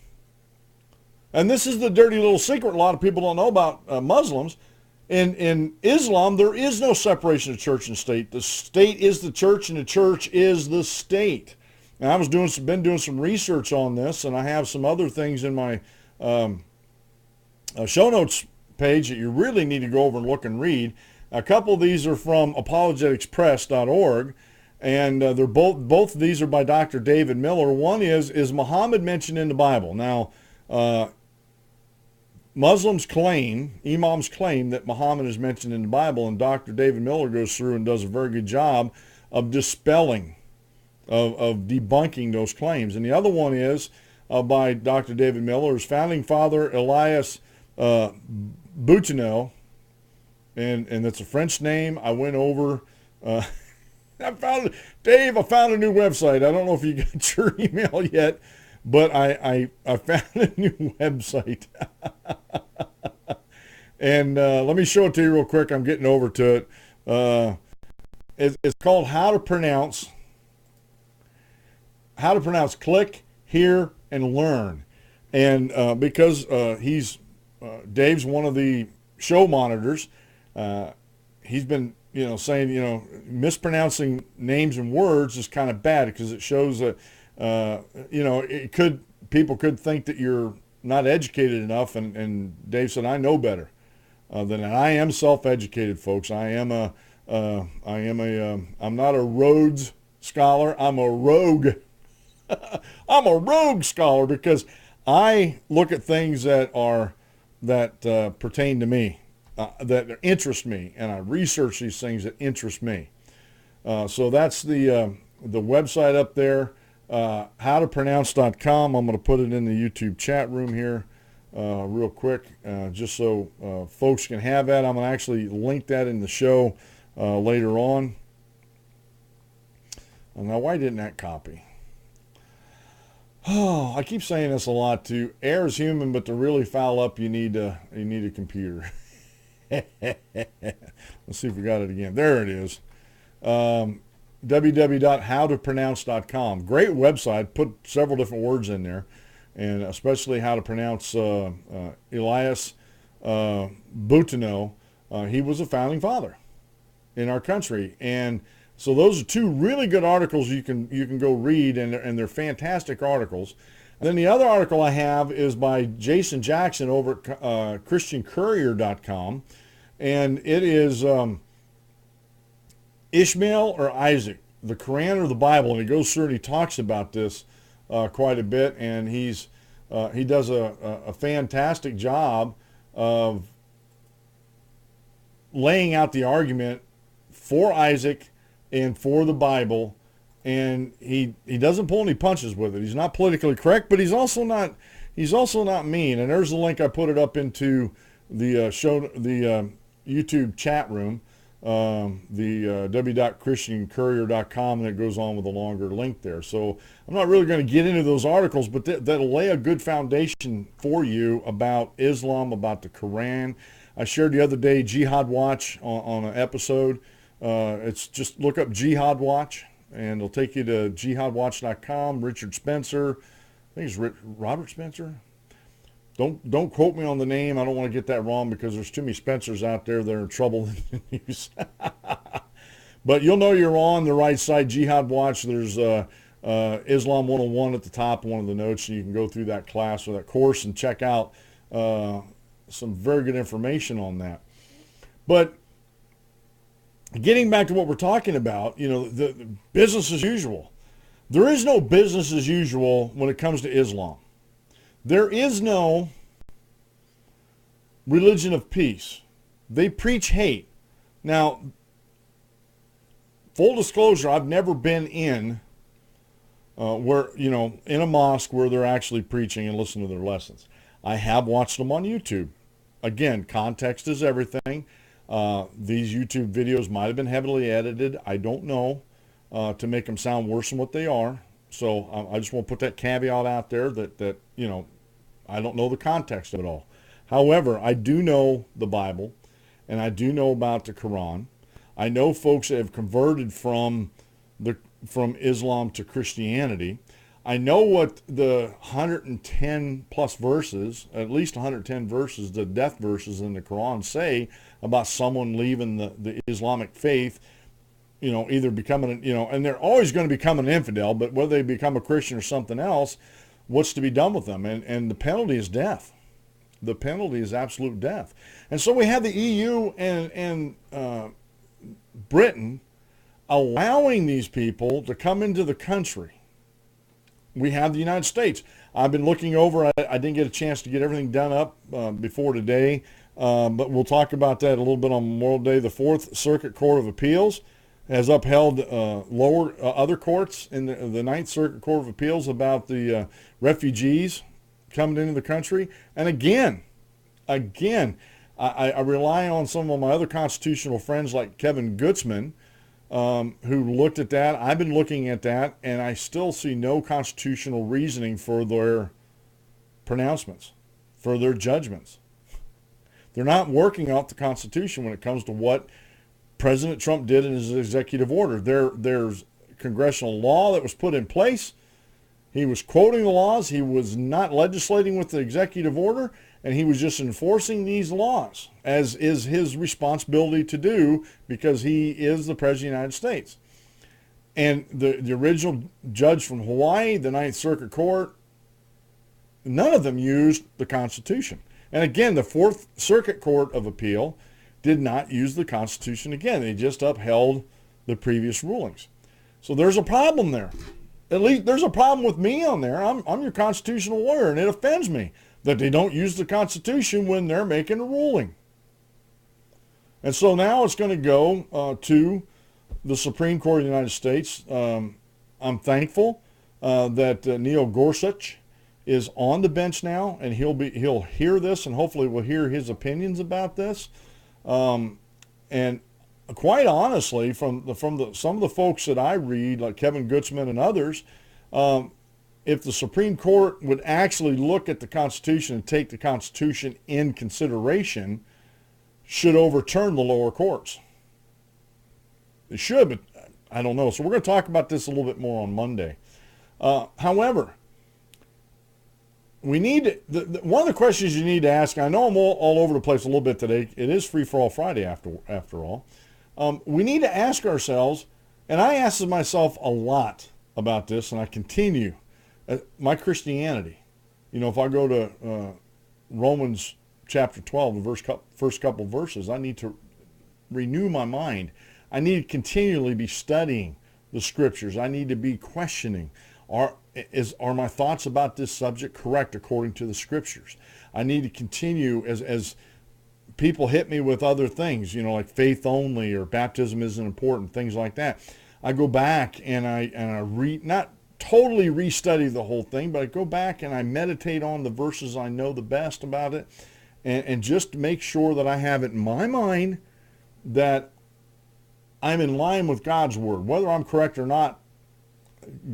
And this is the dirty little secret a lot of people don't know about Muslims. In Islam, there is no separation of church and state. The state is the church, and the church is the state. And I was been doing some research on this, and I have some other things in my show notes page that you really need to go over and look and read. A couple of these are from apologeticspress.org, and they're both of these are by Dr. David Miller. One is Muhammad mentioned in the Bible? Now, imams claim that Muhammad is mentioned in the Bible, and Dr. David Miller goes through and does a very good job of dispelling, of debunking those claims. And the other one is by Dr. David Miller, is founding father Elias Boutineau, and that's a French name. I went over, I found a new website. I don't know if you got your email yet, but I found a new website. And let me show it to you real quick. I'm getting over to it. It's called How to Pronounce Click, Hear, and Learn. And because Dave's one of the show monitors, he's been saying mispronouncing names and words is kind of bad because it shows that people could think that you're not educated enough, and Dave said, I know better than that. I am self-educated, folks. I'm not a Rhodes scholar. I'm a rogue. I'm a rogue scholar because I look at things that pertain to me, that interest me, and I research these things that interest me. So that's the website up there. Howtopronounce.com. I'm going to put it in the YouTube chat room here real quick, just so folks can have that. I'm going to actually link that in the show later on. Now, why didn't that copy? Oh, I keep saying this a lot too. Air is human, but to really foul up, you need a computer. Let's see if we got it again. There it is. www.howtopronounce.com. Great website. Put several different words in there, and especially how to pronounce Elias Boutineau. He was a founding father in our country, and so those are two really good articles you can go read, and they're fantastic articles. And then the other article I have is by Jason Jackson over at ChristianCourier.com, and it is Ishmael or Isaac, the Quran or the Bible, and he goes through and he talks about this quite a bit, and he does a fantastic job of laying out the argument for Isaac and for the Bible, and he doesn't pull any punches with it. He's not politically correct, but he's also not mean. And there's the link. I put it up into the YouTube chat room, the w.christiancourier.com, and it goes on with a longer link there. So I'm not really going to get into those articles, but that'll lay a good foundation for you about Islam, about the Quran. I shared the other day Jihad Watch on an episode. It's just look up Jihad Watch, and it'll take you to jihadwatch.com. Richard Spencer, I think it's Robert Spencer. Don't quote me on the name. I don't want to get that wrong because there's too many Spencers out there that are in trouble in the news. But you'll know you're on the right side. Jihad Watch. There's Islam 101 at the top of one of the notes, and you can go through that class or that course and check out some very good information on that. But getting back to what we're talking about, the business as usual. There is no business as usual when it comes to Islam. There is no religion of peace. They preach hate. Now, full disclosure, I've never been in in a mosque where they're actually preaching and listening to their lessons. I have watched them on YouTube. Again, context is everything. These YouTube videos might have been heavily edited. I don't know, to make them sound worse than what they are. So I just want to put that caveat out there that I don't know the context of it all. However, I do know the Bible, and I do know about the Quran. I know folks that have converted from Islam to Christianity. I know what the 110 plus verses, at least 110 verses, the death verses in the Quran say about someone leaving the Islamic faith, either becoming, and they're always going to become an infidel, but whether they become a Christian or something else, what's to be done with them? And the penalty is death. The penalty is absolute death. And so we have the EU and Britain allowing these people to come into the country. We have the United States. I've been looking over. I didn't get a chance to get everything done up before today, but we'll talk about that a little bit on Memorial Day. The Fourth Circuit Court of Appeals has upheld other courts in the Ninth Circuit Court of Appeals about the refugees coming into the country. And again, I rely on some of my other constitutional friends like Kevin Gutzman, who looked at that. I've been looking at that, and I still see no constitutional reasoning for their pronouncements, for their judgments. They're not working off the Constitution when it comes to what President Trump did in his executive order. There's congressional law that was put in place. He was quoting the laws. He was not legislating with the executive order, and he was just enforcing these laws, as is his responsibility to do because he is the President of the United States. And the original judge from Hawaii, the Ninth Circuit Court, none of them used the Constitution. And again, the Fourth Circuit Court of Appeal did not use the Constitution again. They just upheld the previous rulings. So there's a problem there. At least there's a problem with me on there. I'm your constitutional lawyer, and it offends me that they don't use the Constitution when they're making a ruling. And so now it's going to go to the Supreme Court of the United States. I'm thankful that Neil Gorsuch is on the bench now, and he'll hear this, and hopefully we'll hear his opinions about this. And quite honestly, from some of the folks that I read, like Kevin Gutzman and others, if the Supreme Court would actually look at the Constitution and take the Constitution in consideration, should overturn the lower courts. They should, but I don't know. So we're going to talk about this a little bit more on Monday. However, we need one of the questions you need to ask. I know I'm all over the place a little bit today. It is Free-for-All-Friday after all. We need to ask ourselves, and I ask myself a lot about this, and I continue my Christianity. You know, if I go to Romans chapter 12, the first couple verses, I need to renew my mind. I need to continually be studying the scriptures. I need to be questioning, are my thoughts about this subject correct according to the scriptures? I need to continue as people hit me with other things, you know, like faith only or baptism isn't important, things like that. I go back and I not totally restudy the whole thing, but I go back and I meditate on the verses I know the best about it, and just make sure that I have it in my mind that I'm in line with God's word. Whether I'm correct or not,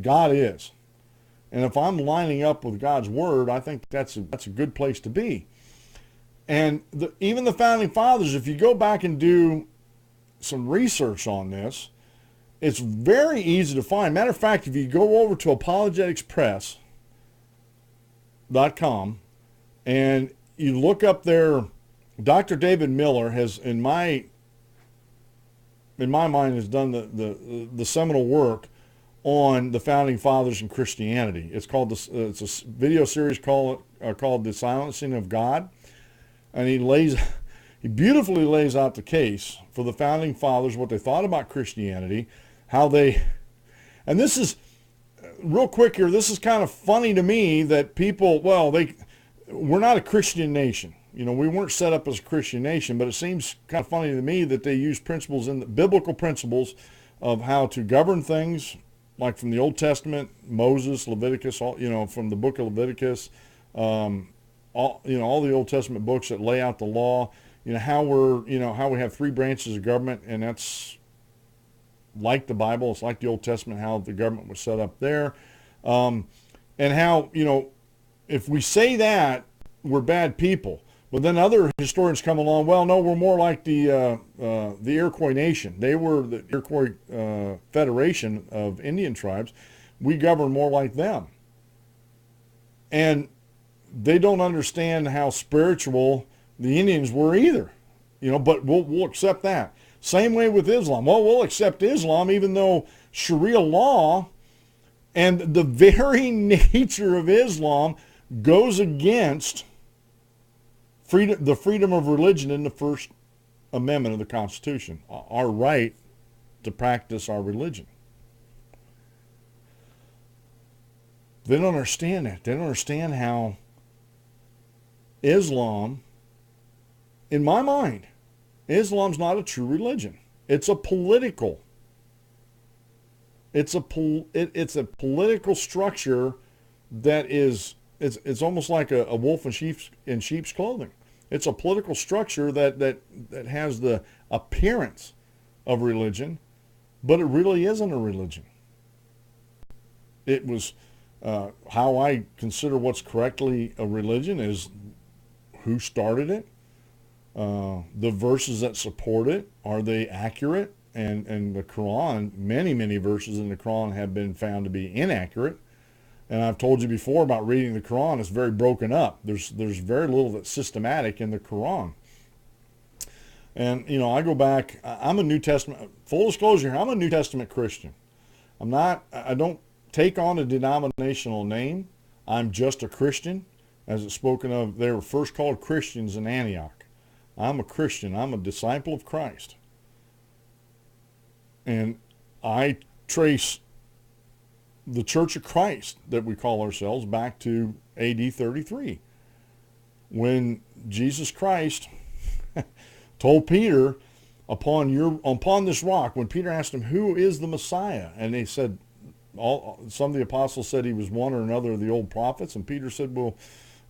God is. And if I'm lining up with God's word, I think that's a good place to be. And even the founding fathers, if you go back and do some research on this, it's very easy to find. Matter of fact, if you go over to apologeticspress.com and you look up there, Dr. David Miller has, in my mind, has done the seminal work on the founding fathers and Christianity. It's called it's a video series called The Silencing of God, and he beautifully lays out the case for the founding fathers, what they thought about Christianity, and this is real quick here. This is kind of funny to me that people, we're not a Christian nation. You know, we weren't set up as a Christian nation, but it seems kind of funny to me that they use principles in the biblical principles of how to govern things, like from the Old Testament, Moses, Leviticus, from the book of Leviticus, all the Old Testament books that lay out the law, how we have three branches of government, and that's like the Bible. It's like the Old Testament, how the government was set up there, and how, if we say that, we're bad people. But then other historians come along, well, no, we're more like the Iroquois Nation. They were the Iroquois Federation of Indian tribes. We govern more like them. And they don't understand how spiritual the Indians were either. But we'll accept that. Same way with Islam. Well, we'll accept Islam even though Sharia law and the very nature of Islam goes against the freedom of religion in the First Amendment of the Constitution, our right to practice our religion. They don't understand that. They don't understand how Islam, in my mind, Islam's not a true religion. It's a political. It's a political structure that is. It's almost like a wolf in sheep's clothing. It's a political structure that has the appearance of religion, but it really isn't a religion. It was how I consider what's correctly a religion is who started it, the verses that support it, are they accurate? And the Quran, many verses in the Quran have been found to be inaccurate. And I've told you before about reading the Quran. It's very broken up. There's very little that's systematic in the Quran. And, I go back. I'm a New Testament, full disclosure here, I'm a New Testament Christian. I don't take on a denominational name. I'm just a Christian, as it's spoken of. They were first called Christians in Antioch. I'm a Christian. I'm a disciple of Christ. And I trace the Church of Christ that we call ourselves back to AD 33, when Jesus Christ told Peter, upon this rock, when Peter asked him, who is the Messiah? And they said, some of the apostles said he was one or another of the old prophets, and Peter said, well,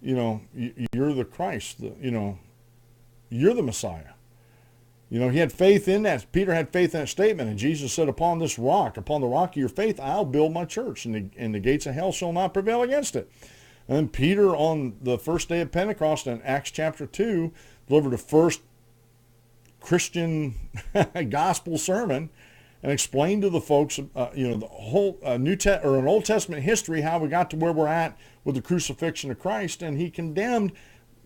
you're the Christ, you're the Messiah. He had faith in that. Peter had faith in that statement. And Jesus said, upon this rock, upon the rock of your faith, I'll build my church, and the gates of hell shall not prevail against it. And then Peter, on the first day of Pentecost in Acts chapter 2, delivered the first Christian gospel sermon. and explained to the folks, the whole or an Old Testament history, how we got to where we're at with the crucifixion of Christ. And he condemned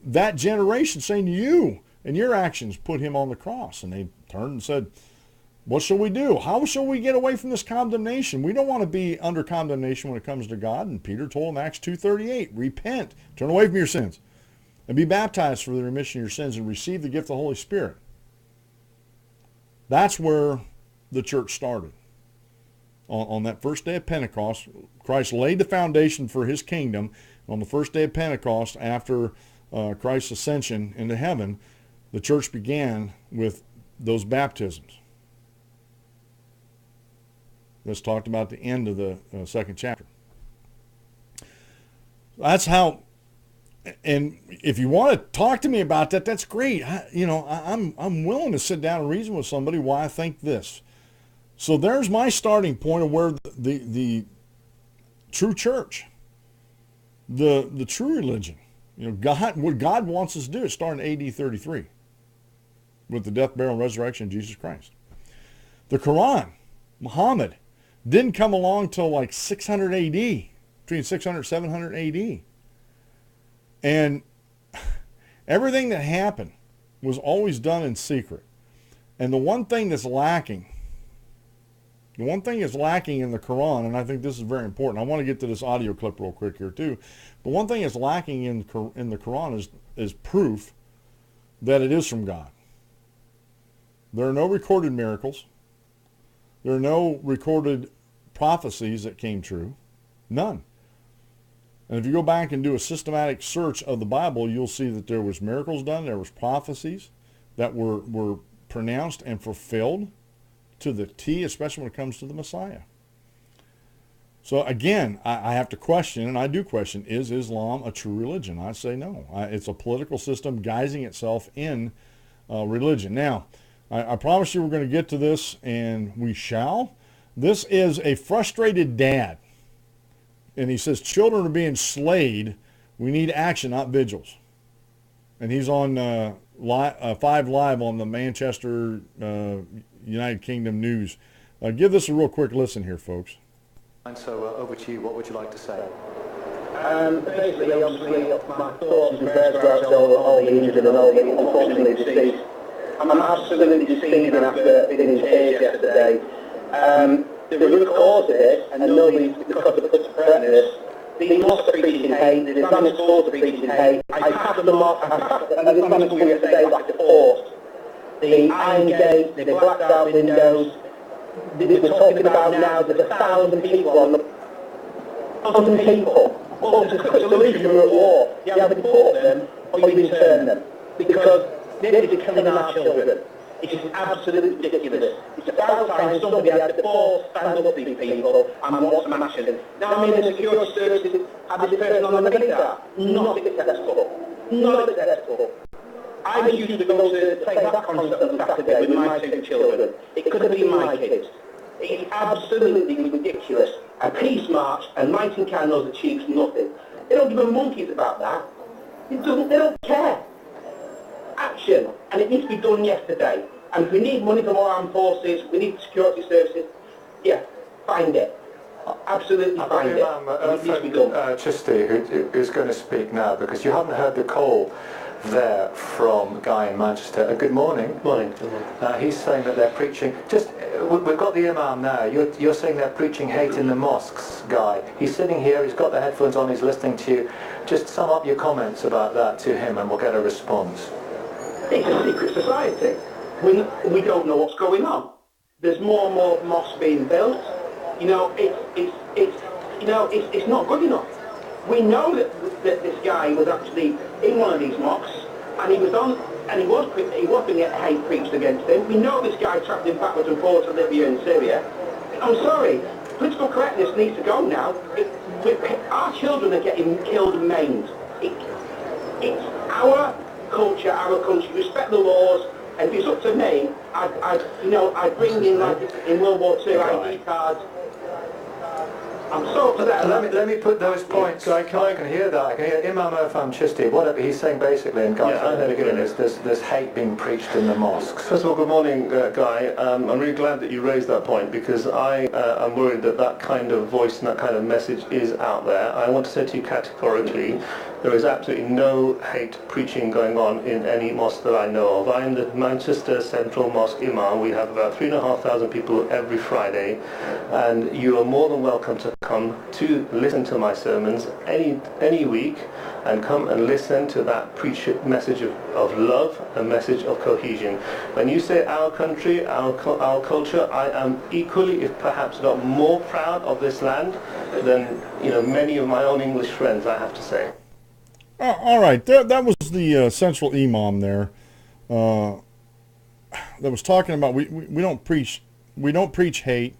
that generation, saying, you and your actions put him on the cross. And they turned and said, what shall we do? How shall we get away from this condemnation? We don't want to be under condemnation when it comes to God. And Peter told them, Acts 2:38, repent, turn away from your sins, and be baptized for the remission of your sins, and receive the gift of the Holy Spirit. That's where the church started. On that first day of Pentecost, Christ laid the foundation for his kingdom. On the first day of Pentecost, after Christ's ascension into heaven, the church began with those baptisms. That's talked about at the end of the second chapter. That's how, and if you want to talk to me about that, that's great. I'm willing to sit down and reason with somebody why I think this. So there's my starting point of where the true church, the true religion, God, what God wants us to do, it started in AD 33 with the death, burial, and resurrection of Jesus Christ. The Quran, Muhammad, didn't come along till like 600 AD, between 600 and 700 AD. And everything that happened was always done in secret. And the one thing that's lacking in the Quran, and I think this is very important. I want to get to this audio clip real quick here too. But one thing that's lacking in the Quran is proof that it is from God. There are no recorded miracles. There are no recorded prophecies that came true. None. And if you go back and do a systematic search of the Bible, you'll see that there was miracles done, there was prophecies that were pronounced and fulfilled to the T, especially when it comes to the Messiah. So again, I have to question, and I do question, is Islam a true religion? I say no. It's a political system guising itself in religion. Now, I promise you we're going to get to this, and we shall. This is a frustrated dad. And he says, children are being slayed. We need action, not vigils. And he's on 5 Live on the Manchester, United Kingdom news. Give this a real quick listen here, folks. And so over to you. What would you like to say? Basically, obviously, my thoughts and prayers go out to all the injured and all the unfortunately deceased. I'm absolutely seething after being in tears yesterday. The root cause of it, and nobody's because of the preparedness, the mosques are preaching hate, the Islamic schools are preaching hate. I passed them off, I passed the Islamic school yesterday like a force. The iron gate, the blacked out windows, we're talking about now, there's 1,000 people on the... 1,000 people. Well, there's a quick solution, we're at war. You either deport them, or you intern them. Because they're killing our children. It's absolutely ridiculous. It's about time somebody had the balls to stand up to these people and want some action. Now, I mean, the security services have this person on the radar. Not acceptable. Not acceptable. I used to go to play that concert on Saturday with my 2 children. It could have been my kids. It's absolutely ridiculous. A peace march and lighting candles achieves nothing. They don't give a monkeys about that. They don't care. Action, and it needs to be done yesterday. And if we need money from our armed forces, we need security services, yeah, find it. Absolutely find it. It needs to be done. Chisti, who's going to speak now, because you haven't heard the call there from Guy in Manchester. Good morning. Morning. He's saying that they're preaching, we've got the Imam now, you're saying they're preaching hate in the mosques, Guy. He's sitting here, he's got the headphones on, he's listening to you. Just sum up your comments about that to him and we'll get a response. It's a secret society. We don't know what's going on. There's more and more mosques being built. It's not good enough. We know that this guy was actually in one of these mosques, and he was being hate preached against him. We know this guy travelling backwards and forwards to Libya and Syria. I'm sorry, political correctness needs to go now. Our children are getting killed and maimed. It's our culture, our country. Respect the laws. And if it's up to me, I'd bring in, like in World War II, ID cards. I'm so upset. Let me put those points. I can hear that. I can hear Imam Irfan Chisti. Whatever he's saying basically, and guys, I'm beginning is there's hate being preached in the mosques. First of all, good morning, Guy. I'm really glad that you raised that point, because I am worried that that kind of voice and that kind of message is out there. I want to say to you categorically, there is absolutely no hate preaching going on in any mosque that I know of. I am the Manchester Central Mosque Imam. We have about 3,500 people every Friday, and you are more than welcome to come to listen to my sermons any week, and come and listen to that message of love, a message of cohesion. When you say our country, our culture, I am equally, if perhaps not more proud of this land than many of my own English friends, I have to say. All right, that was the central imam there that was talking about we don't preach hate.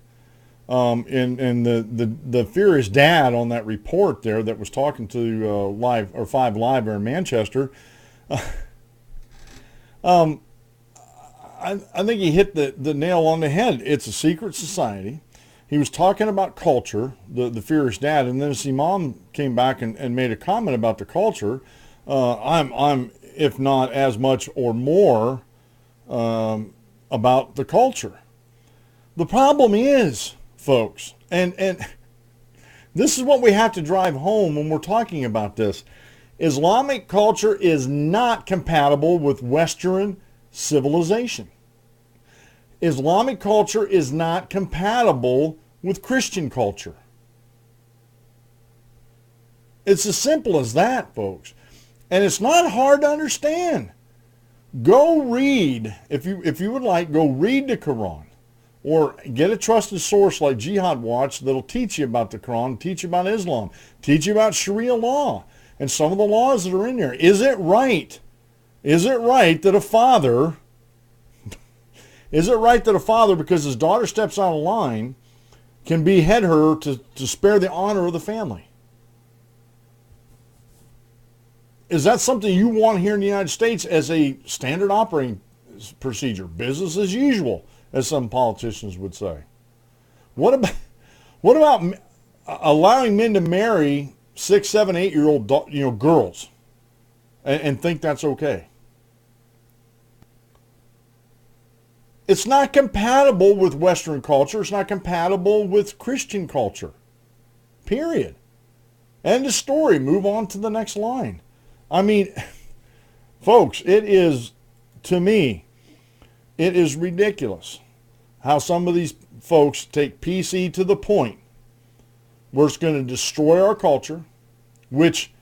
And the furious dad on that report there that was talking to Live or 5 Live there in Manchester, I think he hit the nail on the head. It's a secret society. He was talking about culture, the furious dad, and then his imam came back and made a comment about the culture. I'm if not as much or more about the culture. The problem is, folks, and this is what we have to drive home when we're talking about this. Islamic culture is not compatible with Western civilization. Islamic culture is not compatible with Christian culture. It's as simple as that, folks. And it's not hard to understand. Go read, if you would like, go read the Quran. Or get a trusted source like Jihad Watch that'll teach you about the Quran, teach you about Islam, teach you about Sharia law, and some of the laws that are in there. Is it right? Is it right that a father, because his daughter steps out of line, can behead her to spare the honor of the family? Is that something you want here in the United States as a standard operating procedure? Business as usual, as some politicians would say. What about allowing men to marry 6, 7, 8-year-old girls and think that's okay? It's not compatible with Western culture. It's not compatible with Christian culture. Period. End of story. Move on to the next line. I mean, folks, it is, to me, it is ridiculous how some of these folks take PC to the point where it's going to destroy our culture, which,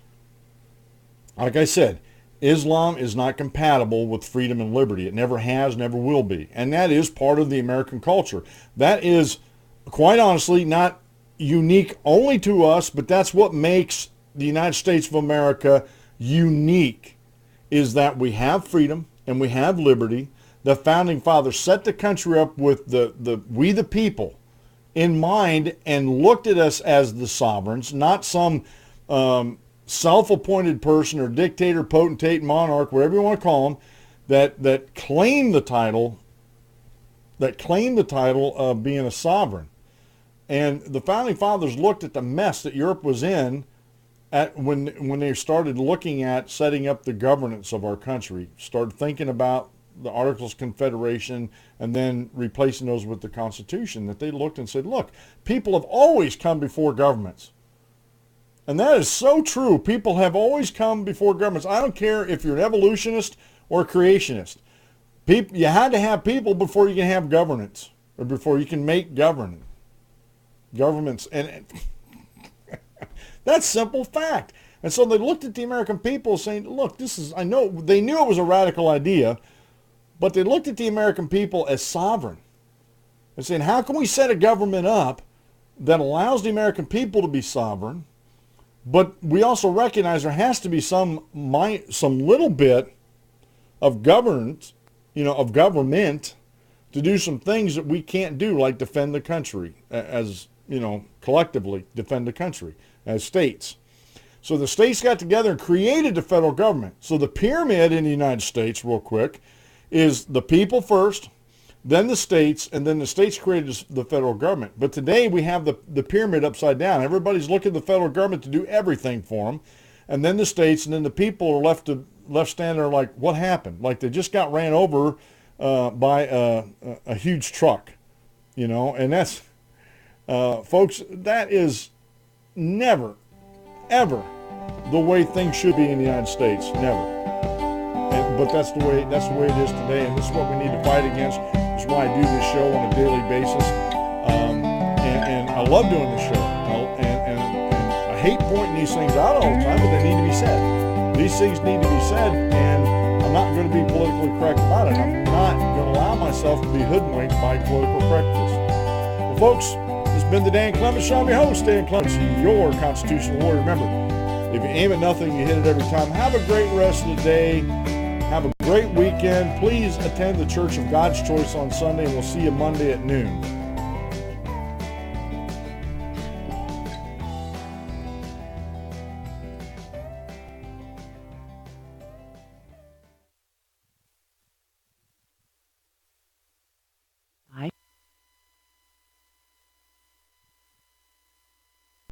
like I said, Islam is not compatible with freedom and liberty. It never has, never will be. And that is part of the American culture. That is, quite honestly, not unique only to us, but that's what makes the United States of America unique, is that we have freedom and we have liberty. The founding fathers set the country up with we the people in mind and looked at us as the sovereigns, not some self-appointed person or dictator, potentate, monarch, whatever you want to call them, that claim the title of being a sovereign. And the founding fathers looked at the mess that Europe was in when they started looking at setting up the governance of our country, started thinking about the Articles of Confederation and then replacing those with the Constitution, that they looked and said, look, people have always come before governments. And that is so true. People have always come before governments. I don't care if you're an evolutionist or a creationist. You had to have people before you can have governance, or before you can make governments. And that's simple fact. And so they looked at the American people saying, look, I know they knew it was a radical idea, but they looked at the American people as sovereign. And saying, how can we set a government up that allows the American people to be sovereign, but we also recognize there has to be some little bit of governance, of government, to do some things that we can't do, like defend the country, as, collectively defend the country as states. So the states got together and created the federal government. So the pyramid in the United States, real quick, is the people first, then the states, and then the states created the federal government. But today we have the pyramid upside down. Everybody's looking to the federal government to do everything for them, and then the states, and then the people are left standing there like, what happened? Like they just got ran over by a huge truck, you know. And that's, folks, that is never, ever the way things should be in the United States. Never. But that's the way it is today, and this is what we need to fight against. This is why I do this show on a daily basis, and I love doing the show. And I hate pointing these things out all the time, but they need to be said. These things need to be said, and I'm not going to be politically correct about it. I'm not going to allow myself to be hoodwinked by political correctness. Well, folks, this has been the Dan Clements Show. I'm your host, Dan Clements, your constitutional warrior. Remember, if you aim at nothing, you hit it every time. Have a great rest of the day. Have a great weekend. Please attend the Church of God's Choice on Sunday, and we'll see you Monday at noon.